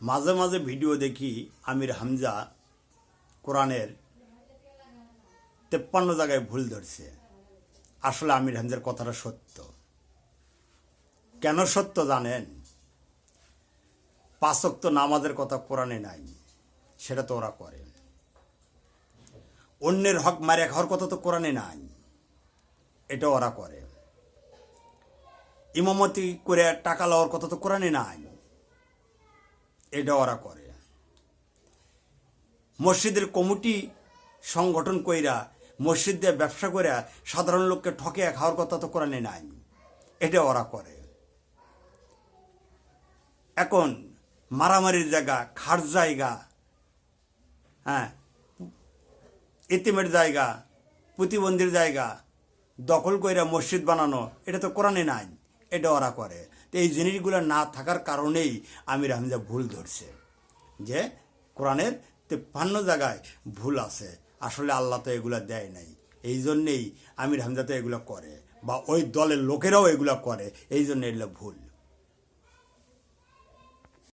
মাঝে মাঝে ভিডিও দেখি আমির হামজা কোরআনের 53 জায়গায় ভুল ধরছে। আসলে আমির হামজার কথাটা সত্য। কেন সত্য জানেন? 5 ওয়াক্ত নামাজের কথা কোরআনে নাই, সেটা তো ওরা করে। অন্যের হক মারে খাওয়ার কথা তো কোরআনে নাই, এটা ওরা করে। ইমামতি করে টাকা লওয়ার কথা তো কোরআনে নাই, এটা ওরা করে। মসজিদের কমিটি সংগঠন কইরা মসজিদ দিয়ে ব্যবসা করে সাধারণ লোককে ঠকে খাওয়ার কথা তো কোরআনে নাই, এটা ওরা করে। এখন মারামারির জায়গা, খাট জায়গা, হ্যাঁ, ইতিমের জায়গা, প্রতিবন্ধীর জায়গা দখল কইরা মসজিদ বানানো, এটা তো কোরআনে নাই, এটা ওরা করে। তো এই জিনিসগুলো না থাকার কারণেই আমির হামজা ভুল ধরছে যে কোরআনের 53 জায়গায় ভুল আছে। আসলে আল্লাহ তো এগুলা দেয় নাই, এই জন্যেই আমির হামজা তো এগুলো করে, বা ওই দলের লোকেরাও এগুলো করে, এই জন্য এগুলো ভুল।